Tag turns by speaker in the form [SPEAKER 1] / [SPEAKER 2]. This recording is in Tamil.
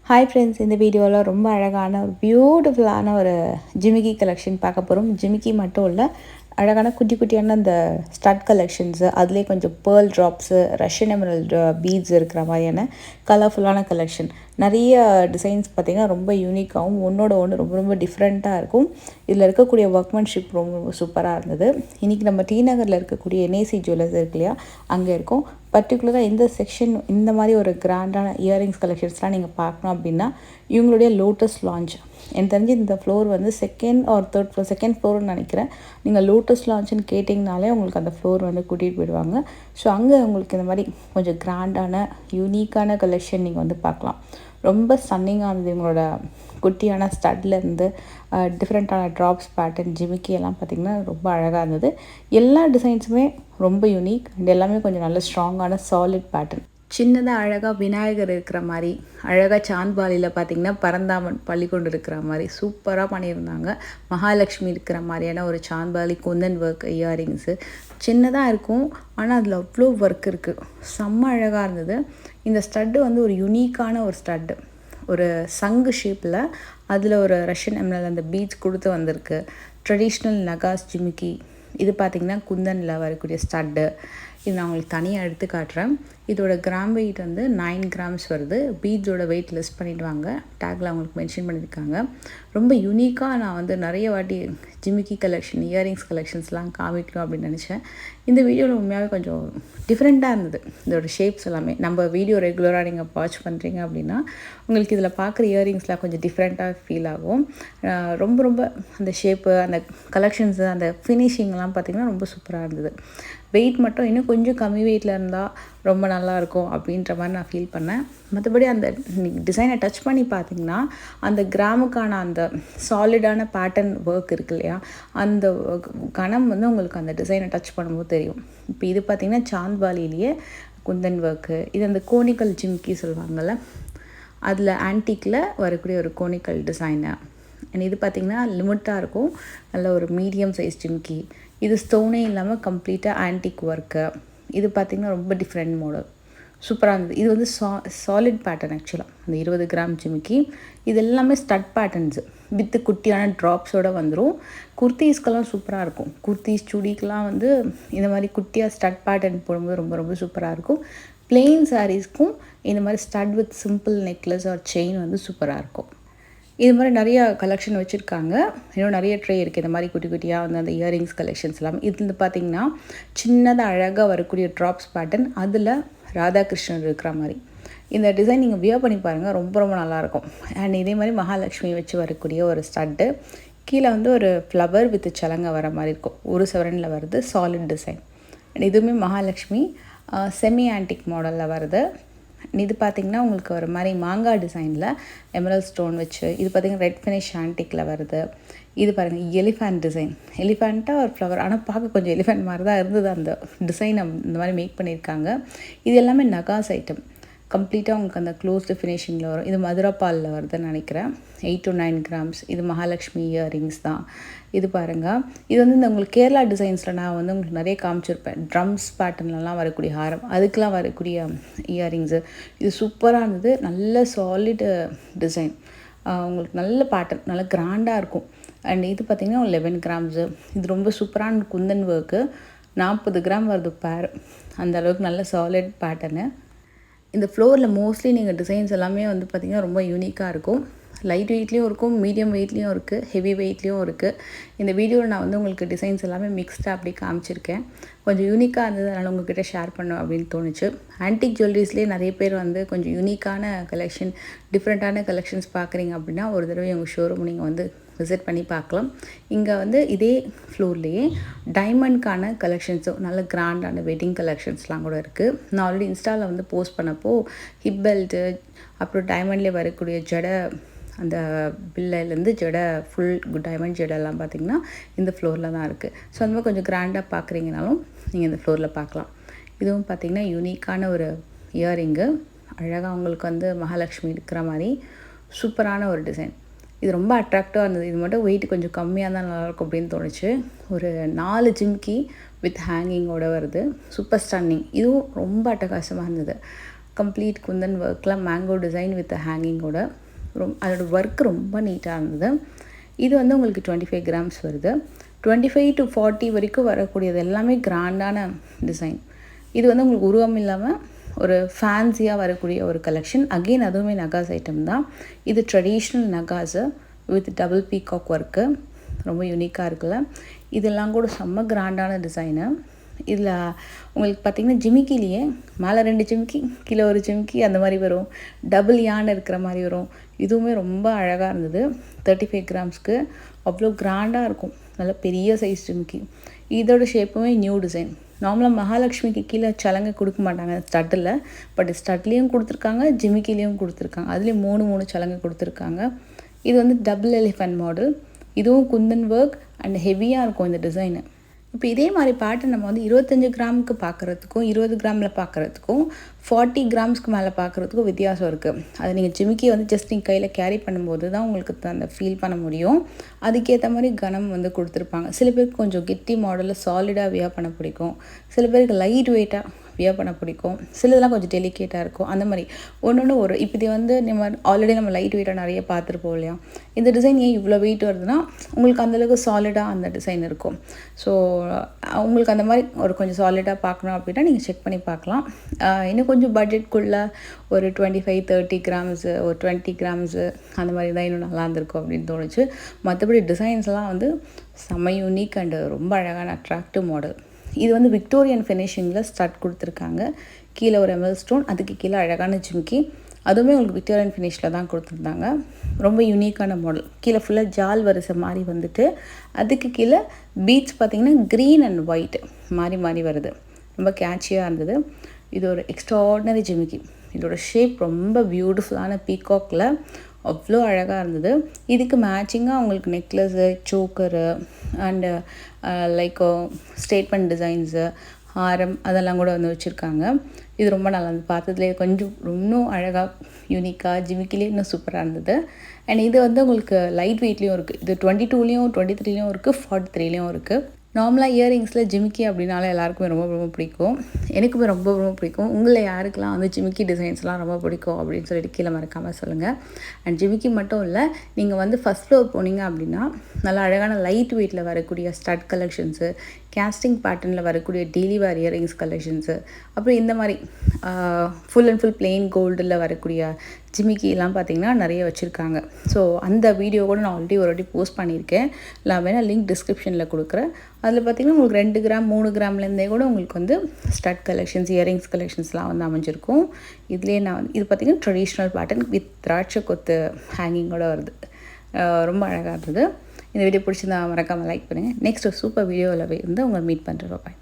[SPEAKER 1] ஹாய் ஃப்ரெண்ட்ஸ், இந்த வீடியோவில் ரொம்ப அழகான ஒரு பியூட்டிஃபுல்லான ஒரு ஜிமிக்கி கலெக்ஷன் பார்க்க போகிறோம். ஜிமிக்கி மட்டும் இல்லை, அழகான குட்டி குட்டியான அந்த ஸ்டட் கலெக்ஷன்ஸு, அதுலேயே கொஞ்சம் pearl drops, Russian emerald beads இருக்கிற மாதிரியான கலர்ஃபுல்லான கலெக்ஷன். நிறைய டிசைன்ஸ் பார்த்திங்கன்னா ரொம்ப யூனிக்காகவும் ஒன்றோட ஒன்று ரொம்ப ரொம்ப டிஃப்ரெண்ட்டாக இருக்கும். இதில் இருக்கக்கூடிய ஒர்க்மேன்ஷிப் ரொம்ப ரொம்ப சூப்பராக இருந்தது. இன்றைக்கி நம்ம டி நகரில் இருக்கக்கூடிய என்ஏசி ஜுவல்லர்ஸ் இருக்கு இல்லையா, அங்கே இருக்கும். பர்டிகுலராக இந்த செக்ஷன் இந்த மாதிரி ஒரு கிராண்டான இயரிங்ஸ் கலெக்ஷன்ஸ்லாம் நீங்கள் பார்க்கணும் அப்படின்னா இவங்களுடைய லோட்டஸ் லான்ச், எனக்கு தெரிஞ்சு இந்த ஃப்ளோர் வந்து second or third floor, second ஃப்ளோர்னு நினைக்கிறேன். நீங்கள் லோட்டஸ் லான்ச்சுன்னு கேட்டிங்கனாலே உங்களுக்கு அந்த ஃப்ளோர் வந்து கூட்டிகிட்டு போயிடுவாங்க. ஸோ அங்கே உங்களுக்கு இந்த மாதிரி கொஞ்சம் கிராண்டான யூனிக்கான கலெக்ஷன் நீங்கள் வந்து பார்க்கலாம். ரொம்ப ஸ்டன்னிங்காக இருந்தது. இவங்களோட குட்டியான ஸ்டட்லேருந்து டிஃப்ரெண்ட்டான ட்ராப்ஸ் பேட்டர்ன், ஜிமிக்கி எல்லாம் பார்த்திங்கன்னா ரொம்ப அழகாக இருந்தது. எல்லா டிசைன்ஸுமே ரொம்ப யூனிக் அண்ட் எல்லாமே கொஞ்சம் நல்ல ஸ்ட்ராங்கான சாலிட் பேட்டர்ன். சின்னதாக அழகாக விநாயகர் இருக்கிற மாதிரி, அழகாக சாந்த்பாலியில் பார்த்திங்கன்னா பரந்தாமன் பள்ளிக்கொண்டு இருக்கிற மாதிரி சூப்பராக பண்ணியிருந்தாங்க. மகாலட்சுமி இருக்கிற மாதிரியான ஒரு சாந்த்பாலி குந்தன் ஒர்க் இயரிங்ஸு சின்னதாக இருக்கும், ஆனால் அதில் அவ்வளோ ஒர்க் இருக்குது. செம்ம அழகாக இருந்தது. இந்த ஸ்டட்டு வந்து ஒரு யூனிக்கான ஒரு ஸ்டட்டு, ஒரு சங்கு ஷேப்பில் அதில் ஒரு ரஷ்யன் எம்எல் அந்த பீட்ஸ் கொடுத்து வந்திருக்கு. ட்ரெடிஷ்னல் நகாஸ் ஜிமிக்கி இது பார்த்திங்கன்னா குந்தனில் வரக்கூடிய ஸ்டட்டு. இது நான் உங்களுக்கு தனியாக எடுத்து காட்டுறேன். இதோட கிராம் வெயிட் வந்து 9 கிராம்ஸ் வருது. பீட்ஸோட வெயிட் லிஸ்ட் பண்ணிவிட்டு வாங்க, டேக்கில் அவங்களுக்கு மென்ஷன் பண்ணியிருக்காங்க. ரொம்ப யூனிக்காக நான் வந்து நிறைய வாட்டி ஜிமிக்கி கலெக்ஷன், இயரிங்ஸ் கலெக்ஷன்ஸ்லாம் காமிக்கணும் அப்படின்னு நினச்சேன். இந்த வீடியோவில் உண்மையாகவே கொஞ்சம் டிஃப்ரெண்ட்டாக இருந்தது. இதோட ஷேப்ஸ் எல்லாமே நம்ம வீடியோ ரெகுலராக நீங்கள் வாட்ச் பண்ணுறீங்க அப்படின்னா உங்களுக்கு இதில் பார்க்குற இயரிங்ஸ்லாம் கொஞ்சம் டிஃப்ரெண்ட்டாக ஃபீல் ஆகும். ரொம்ப ரொம்ப அந்த ஷேப்பு, அந்த கலெக்ஷன்ஸு, அந்த ஃபினிஷிங்லாம் பார்த்திங்கன்னா ரொம்ப சூப்பராக இருந்தது. வெயிட் மட்டும் இன்னும் கொஞ்சம் கம்மி வெயிட்டில் இருந்தால் ரொம்ப நல்லாயிருக்கும் அப்படின்ற மாதிரி நான் ஃபீல் பண்ணேன். மற்றபடி அந்த டிசைனை டச் பண்ணி பார்த்திங்கன்னா அந்த கிராமுக்கான அந்த சாலிடான பேட்டர்ன் ஒர்க் இருக்கு இல்லையா, அந்த கணம் வந்து உங்களுக்கு அந்த டிசைனை டச் பண்ணும்போது தெரியும். இப்போ இது பார்த்திங்கன்னா சாந்த்பாலிலேயே குந்தன் ஒர்க்கு, இது அந்த கோனிக்கல் ஜிமிக்கி சொல்லுவாங்கள்ல, அதில் ஆன்டிக்கில் வரக்கூடிய ஒரு கோனிக்கல் டிசைனு. அண்ட் இது பார்த்திங்கன்னா லிமிட்டாக இருக்கும், நல்ல ஒரு மீடியம் சைஸ் ஜிமிக்கி. இது ஸ்டோனே இல்லாமல் கம்ப்ளீட்டாக ஆன்டிக் ஒர்க்கு. இது பார்த்திங்கன்னா ரொம்ப டிஃப்ரெண்ட் மாடல், சூப்பராக இருந்தது. இது வந்து சாலிட் பேட்டர்ன் ஆக்சுவலாக அந்த 20 கிராம் ஜிமிக்கி. இது எல்லாமே ஸ்டட் பேட்டர்ன்ஸு வித்து குட்டியான ட்ராப்ஸோடு வந்துடும். குர்த்தீஸ்க்கெல்லாம் சூப்பராக இருக்கும். குர்த்தீஸ் சுடிக்கெலாம் வந்து இந்த மாதிரி குட்டியாக ஸ்டட் பேட்டர்ன் போடும்போது ரொம்ப ரொம்ப சூப்பராக இருக்கும். பிளெயின் சாரீஸ்க்கும் இந்த மாதிரி stud with simple necklace or chain வந்து சூப்பராக இருக்கும். இது மாதிரி நிறையா கலெக்ஷன் வச்சுருக்காங்க. இன்னும் நிறைய ட்ரே இருக்குது இந்த மாதிரி குட்டி குட்டியாக வந்து அந்த இயரிங்ஸ் கலெக்ஷன்ஸ் எல்லாம். இது பார்த்திங்கன்னா சின்னதாக அழகாக வரக்கூடிய ட்ராப்ஸ் பேட்டர்ன், அதில் ராதாகிருஷ்ணன் இருக்கிற மாதிரி. இந்த டிசைன் நீங்கள் வியர் பண்ணி பாருங்கள், ரொம்ப ரொம்ப நல்லாயிருக்கும். அண்ட் இதே மாதிரி மகாலட்சுமி வச்சு வரக்கூடிய ஒரு ஸ்டட்டு, கீழே வந்து ஒரு ஃப்ளவர் வித் சலங்க வர மாதிரி இருக்கும். ஒரு செவரனில் வருது, சாலிட் டிசைன். அண்ட் இதுவுமே மகாலட்சுமி செமி ஆன்டிக் மாடலில் வருது. இது பார்த்திங்கன்னா உங்களுக்கு ஒரு மாதிரி மாங்காய் டிசைனில் எமரல்ட் ஸ்டோன் வச்சு, இது பார்த்திங்கன்னா ரெட் ஃபினிஷ் ஆன்டிக்கில் வருது. இது பாருங்கள் எலிஃபேண்ட் டிசைன், எலிஃபேண்ட்டாக ஒரு ஃப்ளவர், ஆனால் பார்க்க கொஞ்சம் எலிஃபேண்ட் மாதிரி தான் இருந்தது. அந்த டிசைனை இந்த மாதிரி மேக் பண்ணியிருக்காங்க. இது எல்லாமே நகாஸ் ஐட்டம், கம்ப்ளீட்டாக உங்களுக்கு அந்த க்ளோஸ்டு ஃபினிஷிங்கில் வரும். இது மதுராபாலில் வருதுன்னு நினைக்கிறேன். 8 to 9 கிராம்ஸ். இது மகாலட்சுமி இயரிங்ஸ் தான். இது பாருங்கள், இது வந்து இந்த உங்களுக்கு கேரளா டிசைன்ஸில் நான் வந்து உங்களுக்கு நிறைய காமிச்சிருப்பேன். ட்ரம்ஸ் பேட்டர்ன்லாம் வரக்கூடிய ஹாரம், அதுக்கெலாம் வரக்கூடிய இயரிங்ஸு. இது சூப்பராக இருந்தது. நல்ல சாலிட் டிசைன், உங்களுக்கு நல்ல பேட்டர்ன், நல்ல கிராண்டாக இருக்கும். அண்ட் இது பார்த்திங்கன்னா 11 கிராம்ஸு. இது ரொம்ப சூப்பரான குந்தன் ஒர்க்கு. 40 கிராம் வருது பேர். அந்த அளவுக்கு நல்ல சாலிட் பேட்டர்னு. இந்த ஃப்ளோரில் மோஸ்ட்லி நீங்கள் டிசைன்ஸ் எல்லாமே வந்து பார்த்திங்கன்னா ரொம்ப யூனிக்காக இருக்கும். லைட் வெயிட்லேயும் இருக்கும், மீடியம் வெயிட்லேயும் இருக்குது, ஹெவி வெயிட்லேயும் இருக்குது. இந்த வீடியோவில் நான் வந்து உங்களுக்கு டிசைன்ஸ் எல்லாமே மிக்ஸ்டாக அப்படி காமிச்சிருக்கேன். கொஞ்சம் யூனிக்காக இருந்தது, அதனால் உங்கள்கிட்ட ஷேர் பண்ணோம் அப்படின்னு தோணுச்சு. ஆன்டிக் ஜுவல்லரிஸ்லேயே நிறைய பேர் வந்து கொஞ்சம் யூனிக்கான கலெக்ஷன், டிஃப்ரெண்ட்டான கலெக்ஷன்ஸ் பார்க்குறீங்க அப்படின்னா ஒரு தடவை உங்கள் ஷோரூம் நீங்கள் வந்து விசிட் பண்ணி பார்க்கலாம். இங்கே வந்து இதே ஃப்ளோர்லேயே டைமண்ட்கான கலெக்ஷன்ஸும் நல்ல கிராண்டான வெட்டிங் கலெக்ஷன்ஸ்லாம் கூட இருக்குது. நான் ஆல்ரெடி இன்ஸ்டாவில் வந்து போஸ்ட் பண்ணப்போ ஹிப் பெல்ட்டு, அப்புறம் டைமண்ட்லேயே வரக்கூடிய ஜடை, அந்த பில்லைலேருந்து ஜடை, ஃபுல் டைமண்ட் ஜடைலாம் பார்த்திங்கன்னா இந்த ஃப்ளோரில் தான் இருக்குது. ஸோ அந்த மாதிரி கொஞ்சம் கிராண்டாக பார்க்குறீங்கனாலும் நீங்கள் இந்த ஃப்ளோரில் பார்க்கலாம். இதுவும் பார்த்திங்கன்னா யூனிக்கான ஒரு இயரிங்கு, அழகாக உங்களுக்கு வந்து மகாலட்சுமி இருக்கிற மாதிரி சூப்பரான ஒரு டிசைன். இது ரொம்ப அட்ராக்டிவாக இருந்தது. இது மட்டும் வெயிட் கொஞ்சம் கம்மியாக தான் நல்லாயிருக்கும் அப்படின்னு தோணுச்சு. ஒரு 4 ஜிமிக்கி வித் ஹேங்கிங்கோடு வருது, சூப்பர் ஸ்டன்னிங். இதுவும் ரொம்ப அட்டகாசமாக இருந்தது. கம்ப்ளீட் குந்தன் ஒர்க்கில் மேங்கோ டிசைன் வித் ஹேங்கிங்கோட அதோட ஒர்க் ரொம்ப நீட்டாக இருந்தது. இது வந்து உங்களுக்கு 25 கிராம்ஸ் வருது. 25 to 40 வரைக்கும் வரக்கூடியது எல்லாமே கிராண்டான டிசைன். இது வந்து உங்களுக்கு உருவம் இல்லாமல் ஒரு ஃபேன்சியாக வரக்கூடிய ஒரு கலெக்ஷன். அகெயின் அதுவுமே நகாஸ் ஐட்டம் தான். இது ட்ரெடிஷ்னல் நகாஸு வித் டபுள் பீகாக் ஒர்க்கு, ரொம்ப யூனிக்காக இருக்குல்ல. இதெல்லாம் கூட செம்ம கிராண்டான டிசைனு. இதில் உங்களுக்கு பார்த்திங்கன்னா ஜிமிக்கிலேயே மேலே 2 ஜிமிக்கி கீழே ஒரு ஜிமிக்கி அந்த மாதிரி வரும், டபுள் யான் இருக்கிற மாதிரி வரும். இதுவுமே ரொம்ப அழகாக இருந்தது. 35 கிராம்ஸ்க்கு அவ்வளோ கிராண்டாக இருக்கும். நல்ல பெரிய சைஸ் ஜிமிக்கி. இதோட ஷேப்புமே நியூ டிசைன். நார்மலாக மகாலட்சுமிக்கு கீழே சலங்கை கொடுக்க மாட்டாங்க ஸ்டட்டில், பட் ஸ்டட்லேயும் கொடுத்துருக்காங்க, ஜிமிக்கிலையும் கொடுத்துருக்காங்க. அதுலேயும் 3 சலங்கை கொடுத்துருக்காங்க. இது வந்து டபுள் எலிஃபண்ட் மாடல். இதுவும் குந்தன் ஒர்க் அண்ட் ஹெவியாக இருக்கும் இந்த டிசைனு. இப்போ இதே மாதிரி பேட்டர்ன் நம்ம வந்து 25 கிராமுக்கு பார்க்குறதுக்கும் 20 கிராமில் பார்க்குறதுக்கும் 40 கிராம்ஸ்க்கு மேலே பார்க்குறதுக்கும் வித்தியாசம் இருக்குது. அது நீங்கள் ஜிமிக்கி வந்து ஜஸ்ட் நீங்கள் கையில் கேரி பண்ணும்போது தான் உங்களுக்கு அந்த ஃபீல் பண்ண முடியும். அதுக்கேற்ற மாதிரி கனம் வந்து கொடுத்துருப்பாங்க. சில பேருக்கு கொஞ்சம் கெட்டி மாடலில் சாலிடாக வியர் பண்ண பிடிக்கும், சில பேருக்கு லைட் வெயிட்டாக வியர் பண்ண பிடிக்கும், சிலதெல்லாம் கொஞ்சம் டெலிகேட்டாக இருக்கும். அந்த மாதிரி ஒன்று ஒரு இப்போ இது வந்து ஆல்ரெடி நம்ம லைட் வெயிட்டாக நிறைய பார்த்துருப்போம் இல்லையா. இந்த டிசைன் ஏன் இவ்வளோ வெயிட் வருதுன்னா உங்களுக்கு அந்தளவுக்கு சாலிடாக அந்த டிசைன் இருக்கும். ஸோ உங்களுக்கு அந்த மாதிரி ஒரு கொஞ்சம் சாலிடாக பார்க்கணும் அப்படின்னா நீங்கள் செக் பண்ணி பார்க்கலாம். இன்னும் கொஞ்சம் பட்ஜெட்குள்ளே ஒரு 25-30 கிராம்ஸு ஒரு 20 கிராம்ஸு அந்த மாதிரி தான் இன்னும் நல்லா இருந்திருக்கும் அப்படின்னு தோணுச்சு. மற்றபடி டிசைன்ஸ்லாம் வந்து செம்ம யூனிக் அண்டு ரொம்ப அழகான அட்ராக்டிவ் மாடல். இது வந்து விக்டோரியன் ஃபினிஷிங்கில் ஸ்டட் கொடுத்துருக்காங்க. கீழே ஒரு எமல் ஸ்டோன், அதுக்கு கீழே அழகான ஜிமிக்கி, அதுவுமே உங்களுக்கு விக்டோரியன் ஃபினிஷில் தான் கொடுத்துருந்தாங்க. ரொம்ப யூனிக்கான மாடல். கீழே ஃபுல்லாக ஜால் வரிசை மாதிரி வந்துட்டு அதுக்கு கீழே பீட்ஸ் பார்த்திங்கன்னா க்ரீன் அண்ட் ஒயிட் மாறி மாறி வருது. ரொம்ப கேட்சியாக இருந்தது. இது ஒரு எக்ஸ்ட்ராடினரி ஜிமிக்கி. இதோட ஷேப் ரொம்ப பியூட்டிஃபுல்லான பீகாக்கில் அவ்வளோ அழகாக இருந்தது. இதுக்கு மேட்சிங்காக அவங்களுக்கு necklace, choker and like statement designs, ஹாரம் அதெல்லாம் கூட வந்து வச்சுருக்காங்க. இது ரொம்ப நல்லா இருந்தது. பார்த்ததுலேயே கொஞ்சம் இன்னும் அழகாக யூனிக்காக ஜிமிக்கிலே இன்னும் சூப்பராக இருந்தது. அண்ட் இது வந்து உங்களுக்கு லைட் வெயிட்லேயும் இருக்குது. இது 22லேயும் 23லேயும் இருக்குது, 43லேயும் இருக்குது. நார்மலாக இயரிங்ஸில் ஜிமிக்கி அப்படின்னாலே எல்லாருக்குமே ரொம்ப ரொம்ப பிடிக்கும். எனக்குமே ரொம்ப ரொம்ப பிடிக்கும். உங்களில் யாருக்கெல்லாம் வந்து ஜிமிக்கி டிசைன்ஸ்லாம் ரொம்ப பிடிக்கும் அப்படின்னு சொல்லிட்டு கீழே மறக்காமல் சொல்லுங்கள். அண்ட் ஜிமிக்கி மட்டும் இல்லை, நீங்கள் வந்து ஃபஸ்ட் ஃப்ளோர் போனீங்க அப்படின்னா நல்லா அழகான லைட் வெயிட்டில் வரக்கூடிய ஸ்டட் கலெக்ஷன்ஸு, கேஸ்டிங் பேட்டர்னில் வரக்கூடிய டெய்லி வேர் இயரிங்ஸ் கலெக்ஷன்ஸு, அப்புறம் இந்த மாதிரி ஃபுல் அண்ட் ஃபுல் பிளெயின் கோல்டில் வரக்கூடிய ஜிமிக்கிலாம் பார்த்திங்கன்னா நிறைய வச்சுருக்காங்க. ஸோ அந்த வீடியோ கூட நான் ஆல்ரெடி ஒரு வாட்டி போஸ்ட் பண்ணியிருக்கேன். நான் வேணால் லிங்க் டிஸ்கிரிப்ஷனில் கொடுக்குறேன். அதில் பார்த்திங்கன்னா உங்களுக்கு 2 கிராம் 3 கிராம்லேருந்தே கூட உங்களுக்கு வந்து ஸ்டட் கலெக்ஷன்ஸ், இயரிங்ஸ் கலெக்ஷன்ஸ்லாம் வந்து அமைஞ்சிருக்கும். இதுலேயே நான் இது பார்த்திங்கன்னா ட்ரெடிஷ்னல் பேட்டர்ன் வித் திராட்சை கொத்து ஹேங்கிங்கோடு வருது. ரொம்ப அழகாக இருந்தது. இந்த வீடியோ பிடிச்சிருந்தா மறக்காமல் லைக் பண்ணுங்கள். நெக்ஸ்ட் ஒரு சூப்பர் வீடியோவில் வந்து உங்களை மீட் பண்ணுறேன். பாய்.